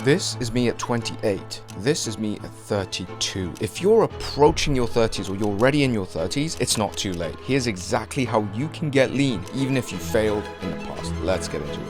This is me at 28. This is me at 32. If you're approaching your 30s or you're already in your 30s, it's not too late. Here's exactly how you can get lean, even if you failed in the past. Let's get into it.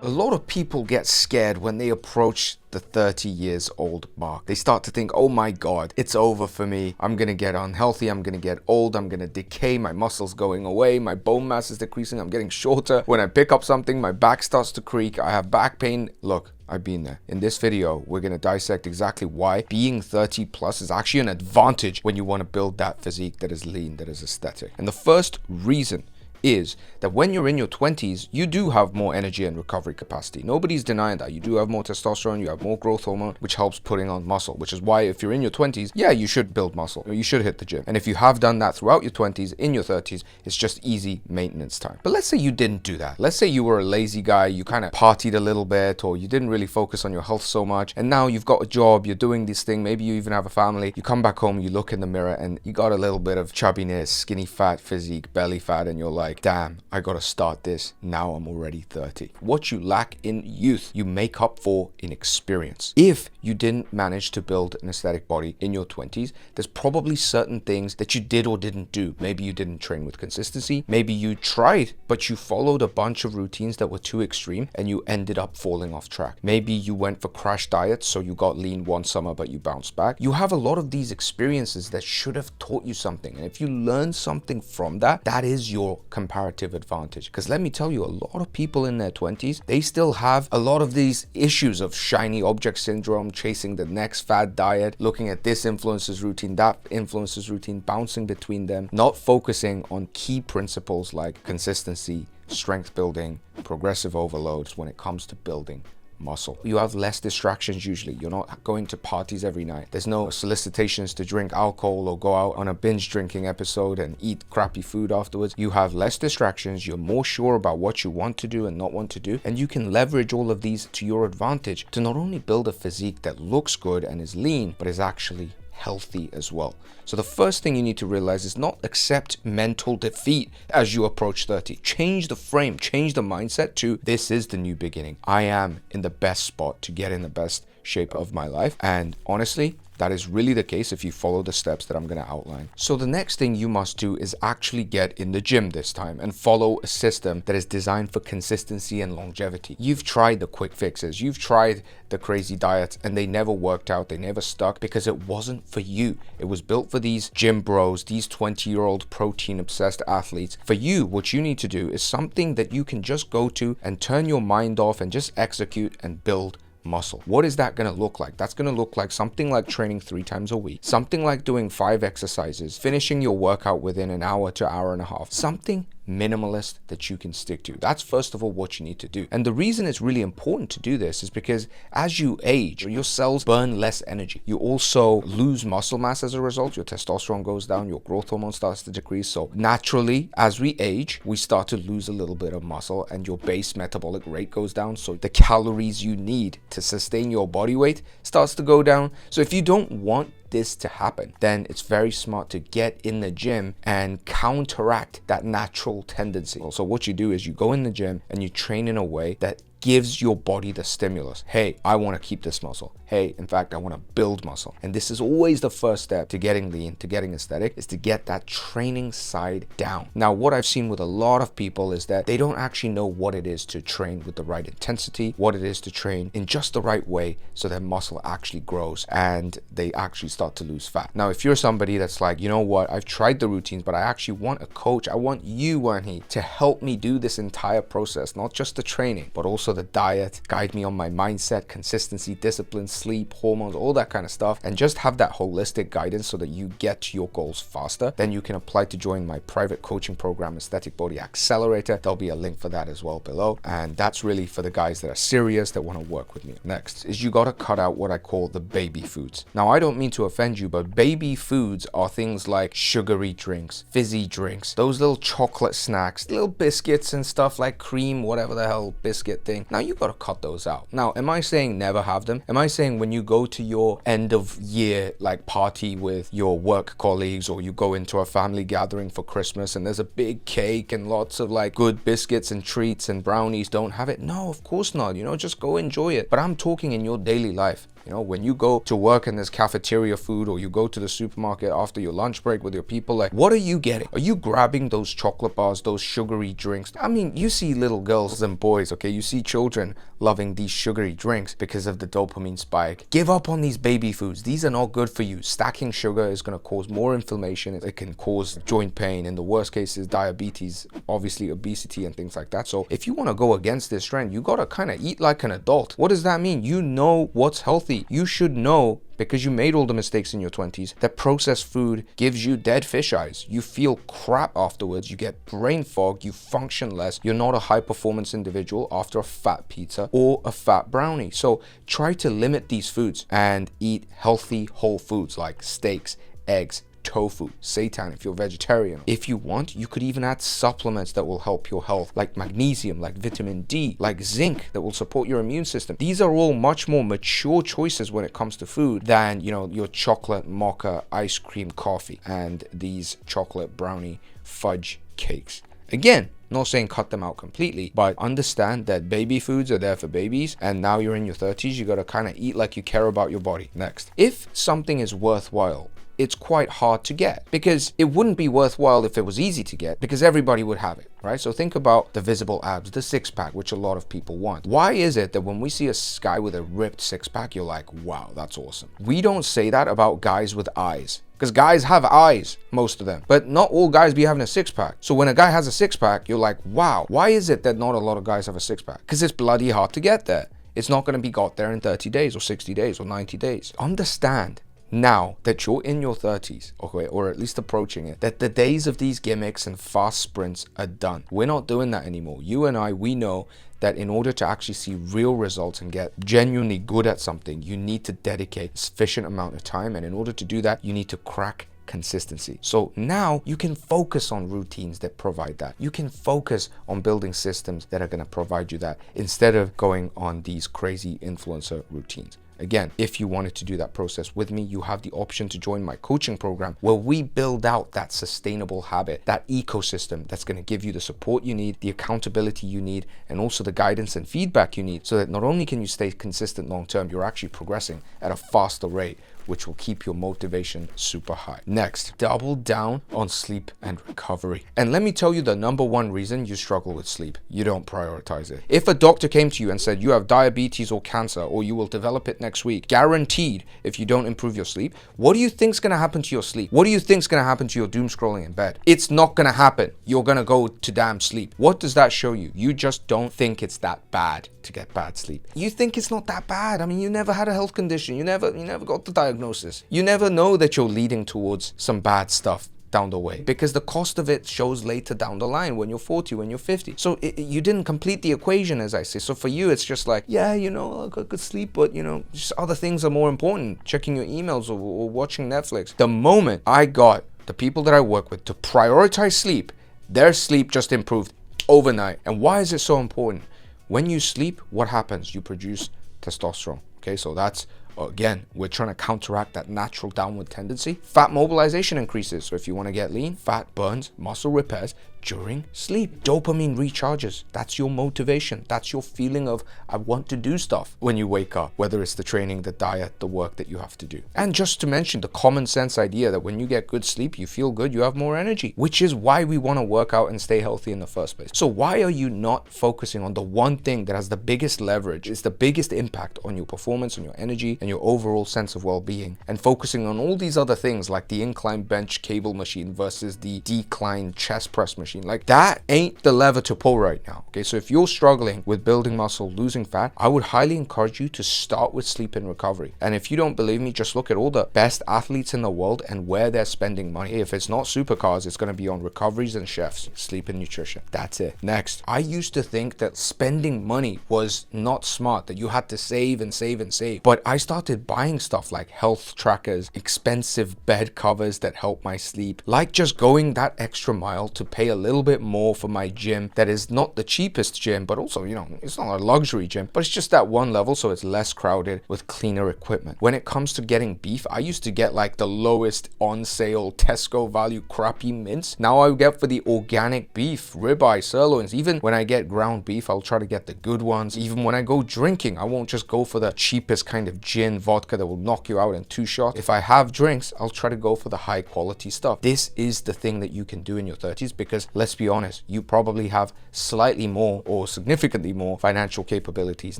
A lot of people get scared when they approach the 30 years old mark. They start to think, oh my God, it's over for me. I'm gonna get unhealthy. I'm gonna get old. I'm gonna decay. My muscles going away. My bone mass is decreasing. I'm getting shorter. When I pick up something, my back starts to creak. I have back pain. Look, I've been there. In this video, we're going to dissect exactly why being 30 plus is actually an advantage when you want to build that physique that is lean, that is aesthetic. And the first reason is that when you're in your 20s, you do have more energy and recovery capacity. Nobody's denying that. You do have more testosterone, you have more growth hormone, which helps putting on muscle, which is why if you're in your 20s, yeah, you should build muscle. You should hit the gym. And if you have done that throughout your 20s, in your 30s, it's just easy maintenance time. But let's say you didn't do that. Let's say you were a lazy guy, you kind of partied a little bit, or you didn't really focus on your health so much, and now you've got a job, you're doing this thing, maybe you even have a family, you come back home, you look in the mirror, and you got a little bit of chubbiness, skinny fat physique, belly fat, and you're like, damn, I gotta start this. Now I'm already 30. What you lack in youth, you make up for in experience. If you didn't manage to build an aesthetic body in your 20s, there's probably certain things that you did or didn't do. Maybe you didn't train with consistency. Maybe you tried, but you followed a bunch of routines that were too extreme and you ended up falling off track. Maybe you went for crash diets, so you got lean one summer, but you bounced back. You have a lot of these experiences that should have taught you something. And if you learn something from that, that is your comparative advantage. Because let me tell you, a lot of people in their 20s, they still have a lot of these issues of shiny object syndrome, chasing the next fad diet, looking at this influencer's routine, that influencer's routine, bouncing between them, not focusing on key principles like consistency, strength building, progressive overloads when it comes to building muscle. You have less distractions usually. You're not going to parties every night. There's no solicitations to drink alcohol or go out on a binge drinking episode and eat crappy food afterwards. You have less distractions. You're more sure about what you want to do and not want to do. And you can leverage all of these to your advantage to not only build a physique that looks good and is lean, but is actually healthy as well. So the first thing you need to realize is not accept mental defeat as you approach 30. Change the frame, change the mindset to this is the new beginning. I am in the best spot to get in the best shape of my life. And honestly, that is really the case if you follow the steps that I'm going to outline. So the next thing you must do is actually get in the gym this time and follow a system that is designed for consistency and longevity. You've tried the quick fixes, you've tried the crazy diets, and they never worked out, they never stuck because it wasn't for you. It was built for these gym bros, these 20-year-old protein obsessed athletes. For you, what you need to do is something that you can just go to and turn your mind off and just execute and build muscle. What is that going to look like? That's going to look like something like training 3 times a week, something like doing 5 exercises, finishing your workout within an hour to hour and a half, something minimalist that you can stick to. That's first of all what you need to do. And the reason it's really important to do this is because as you age, your cells burn less energy. You also lose muscle mass as a result. Your testosterone goes down, your growth hormone starts to decrease. So naturally, as we age, we start to lose a little bit of muscle and your base metabolic rate goes down. So the calories you need to sustain your body weight starts to go down. So if you don't want this to happen, then it's very smart to get in the gym and counteract that natural tendency. So what you do is you go in the gym and you train in a way that gives your body the stimulus. Hey, I want to keep this muscle. Hey, in fact, I want to build muscle. And this is always the first step to getting lean, to getting aesthetic, is to get that training side down. Now, what I've seen with a lot of people is that they don't actually know what it is to train with the right intensity, what it is to train in just the right way so that muscle actually grows and they actually start to lose fat. Now, if you're somebody that's like, you know what, I've tried the routines, but I actually want a coach. I want you, Wanhee, to help me do this entire process, not just the training, but also the diet, guide me on my mindset, consistency, discipline, sleep, hormones, all that kind of stuff, and just have that holistic guidance so that you get to your goals faster. Then you can apply to join my private coaching program, Aesthetic Body Accelerator. There'll be a link for that as well below. And that's really for the guys that are serious, that want to work with me. Next is you got to cut out what I call the baby foods. Now, I don't mean to offend you, but baby foods are things like sugary drinks, fizzy drinks, those little chocolate snacks, little biscuits and stuff like cream, whatever the hell biscuit thing, thing. Now you gotta cut those out. Now, am I saying never have them? Am I saying when you go to your end of year like party with your work colleagues, or you go into a family gathering for Christmas and there's a big cake and lots of like good biscuits and treats and brownies, don't have it? No, of course not. Just go enjoy it. But I'm talking in your daily life. When you go to work and there's cafeteria food, or you go to the supermarket after your lunch break with your people, like, what are you getting? Are you grabbing those chocolate bars, those sugary drinks? I mean, you see little girls and boys, okay? You see children loving these sugary drinks because of the dopamine spike. Give up on these baby foods. These are not good for you. Stacking sugar is going to cause more inflammation. It can cause joint pain. In the worst cases, diabetes, obviously obesity and things like that. So if you want to go against this trend, you got to kind of eat like an adult. What does that mean? You know what's healthy. You should know, because you made all the mistakes in your 20s, that processed food gives you dead fish eyes. You feel crap afterwards, you get brain fog, you function less, you're not a high performance individual after a fat pizza or a fat brownie. So try to limit these foods and eat healthy whole foods like steaks, eggs, tofu, seitan if you're vegetarian. If you want, you could even add supplements that will help your health, like magnesium, like vitamin D, like zinc, that will support your immune system. These are all much more mature choices when it comes to food than, your chocolate mocha ice cream coffee and these chocolate brownie fudge cakes. Again, not saying cut them out completely, but understand that baby foods are there for babies, and now you're in your 30s, you gotta kind of eat like you care about your body. Next, if something is worthwhile, it's quite hard to get, because it wouldn't be worthwhile if it was easy to get, because everybody would have it, right? So think about the visible abs, the six-pack, which a lot of people want. Why is it that when we see a guy with a ripped six-pack, you're like, wow, that's awesome? We don't say that about guys with eyes, because guys have eyes, most of them, but not all guys be having a six-pack. So when a guy has a six-pack, you're like, wow, why is it that not a lot of guys have a six-pack? Because it's bloody hard to get there. It's not going to be got there in 30 days or 60 days or 90 days. Understand now that you're in your 30s, okay, or at least approaching it, that the days of these gimmicks and fast sprints are done. We're not doing that anymore. You and I, we know that in order to actually see real results and get genuinely good at something, you need to dedicate a sufficient amount of time. And in order to do that, you need to crack consistency. So now you can focus on routines that provide that. You can focus on building systems that are going to provide you that, instead of going on these crazy influencer routines. Again, if you wanted to do that process with me, you have the option to join my coaching program, where we build out that sustainable habit, that ecosystem that's going to give you the support you need, the accountability you need, and also the guidance and feedback you need, so that not only can you stay consistent long term, you're actually progressing at a faster rate, which will keep your motivation super high. Next, double down on sleep and recovery. And let me tell you the number one reason you struggle with sleep: you don't prioritize it. If a doctor came to you and said you have diabetes or cancer, or you will develop it next week, guaranteed, if you don't improve your sleep, what do you think's gonna happen to your sleep? What do you think's gonna happen to your doom scrolling in bed? It's not gonna happen. You're gonna go to damn sleep. What does that show you? You just don't think it's that bad to get bad sleep. You think it's not that bad. I mean, you never had a health condition. You never got the diagnosis. You never know that you're leading towards some bad stuff down the way, because the cost of it shows later down the line, when you're 40, when you're 50. So you didn't complete the equation, as I say. So for you, it's just like, yeah, I got good sleep, but just other things are more important. Checking your emails or watching Netflix. The moment I got the people that I work with to prioritize sleep, their sleep just improved overnight. And why is it so important? When you sleep, what happens? You produce testosterone. Okay, so that's, again, we're trying to counteract that natural downward tendency. Fat mobilization increases. So if you want to get lean, fat burns, muscle repairs during sleep. Dopamine recharges. That's your motivation. That's your feeling of, I want to do stuff when you wake up, whether it's the training, the diet, the work that you have to do. And just to mention the common sense idea that when you get good sleep, you feel good, you have more energy, which is why we want to work out and stay healthy in the first place. So why are you not focusing on the one thing that has the biggest leverage, is the biggest impact on your performance, on your energy, and your overall sense of well-being, and focusing on all these other things like the incline bench cable machine versus the decline chest press machine? Like, that ain't the lever to pull right now. Okay, so if you're struggling with building muscle, losing fat, I would highly encourage you to start with sleep and recovery. And if you don't believe me, just look at all the best athletes in the world and where they're spending money. If it's not supercars, it's going to be on recoveries and chefs, sleep and nutrition. That's it. Next, I used to think that spending money was not smart, that you had to save and save and save. But I started started buying stuff like health trackers, expensive bed covers that help my sleep, like just going that extra mile to pay a little bit more for my gym that is not the cheapest gym, but also, it's not a luxury gym, but it's just that one level, so it's less crowded with cleaner equipment. When it comes to getting beef, I used to get like the lowest on sale Tesco value crappy mince. Now I get for the organic beef, ribeye, sirloins. Even when I get ground beef, I'll try to get the good ones. Even when I go drinking, I won't just go for the cheapest kind of gin vodka that will knock you out in 2 shots. If I have drinks, I'll try to go for the high quality stuff. This is the thing that you can do in your 30s, because let's be honest, you probably have slightly more or significantly more financial capabilities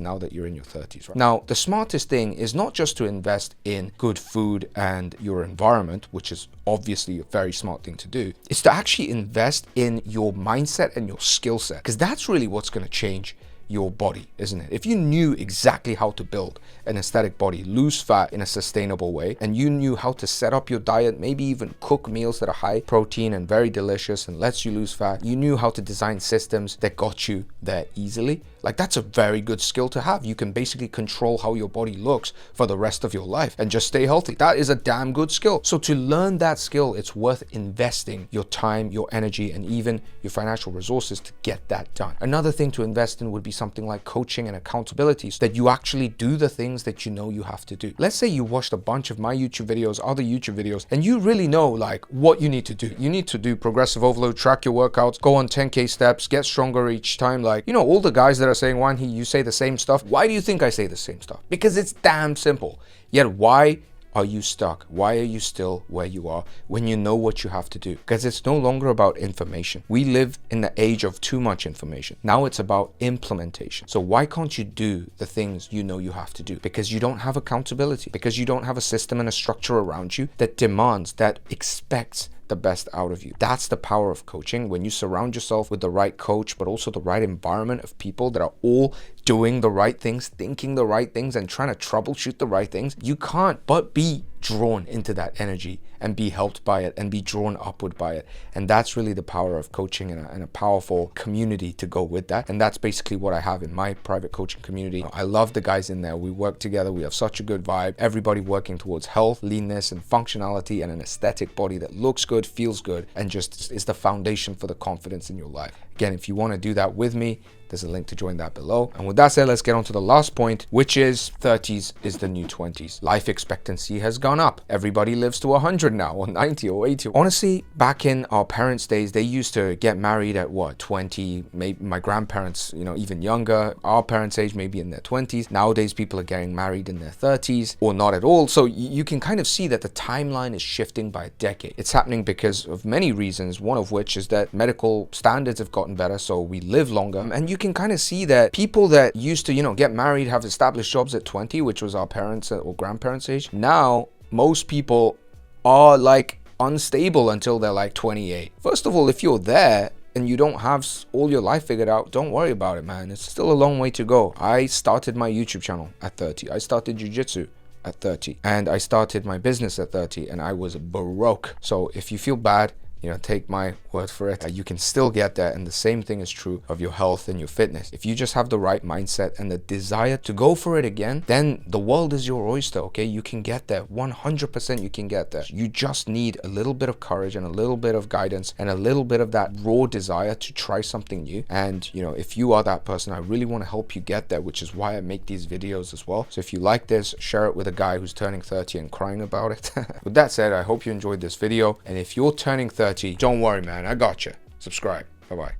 now that you're in your 30s, right? Now, the smartest thing is not just to invest in good food and your environment, which is obviously a very smart thing to do. It's to actually invest in your mindset and your skill set, because that's really what's going to change your body, isn't it? If you knew exactly how to build an aesthetic body, lose fat in a sustainable way, and you knew how to set up your diet, maybe even cook meals that are high protein and very delicious and lets you lose fat, you knew how to design systems that got you there easily, like that's a very good skill to have. You can basically control how your body looks for the rest of your life and just stay healthy. That is a damn good skill. So to learn that skill, it's worth investing your time, your energy, and even your financial resources to get that done. Another thing to invest in would be something like coaching and accountability, so that you actually do the things that you know you have to do. Let's say you watched a bunch of my YouTube videos, other YouTube videos, and you really know like what you need to do. You need to do progressive overload, track your workouts, go on 10K steps, get stronger each time. Like, all the guys that are saying, Wanhee, you say the same stuff. Why do you think I say the same stuff? Because it's damn simple. Yet why are you stuck? Why are you still where you are when you know what you have to do? Because it's no longer about information. We live in the age of too much information. Now it's about implementation. So why can't you do the things you know you have to do? Because you don't have accountability, because you don't have a system and a structure around you that demands, that expects the best out of you. That's the power of coaching. When you surround yourself with the right coach, but also the right environment of people that are all doing the right things, thinking the right things, and trying to troubleshoot the right things, you can't but be drawn into that energy and be helped by it and be drawn upward by it. And that's really the power of coaching and a powerful community to go with that. And that's basically what I have in my private coaching community. I love the guys in there. We work together. We have such a good vibe. Everybody working towards health, leanness, and functionality, and an aesthetic body that looks good, feels good, and just is the foundation for the confidence in your life. Again, if you want to do that with me, there's a link to join that below. And with that said, let's get on to the last point, which is 30s is the new 20s. Life expectancy has gone up. Everybody lives to 100 now, or 90 or 80. Honestly, back in our parents' days, they used to get married at 20, maybe my grandparents, even younger, our parents' age, maybe in their 20s. Nowadays, people are getting married in their 30s or not at all. So you can kind of see that the timeline is shifting by a decade. It's happening because of many reasons, one of which is that medical standards have gotten better, so we live longer. And you can kind of see that people that used to, get married, have established jobs at 20, which was our parents' or grandparents' age. Now, most people are like unstable until they're like 28. First of all, if you're there and you don't have all your life figured out, don't worry about it, man. It's still a long way to go. I started my YouTube channel at 30. I started jiu-jitsu at 30. And I started my business at 30, and I was broke. So if you feel bad, take my word for it. You can still get there, and the same thing is true of your health and your fitness. If you just have the right mindset and the desire to go for it again, then the world is your oyster, okay? You can get there. 100% you can get there. You just need a little bit of courage and a little bit of guidance and a little bit of that raw desire to try something new. And, if you are that person, I really want to help you get there, which is why I make these videos as well. So if you like this, share it with a guy who's turning 30 and crying about it. With that said, I hope you enjoyed this video. And if you're turning 30, don't worry, man. I got you. Subscribe. Bye-bye.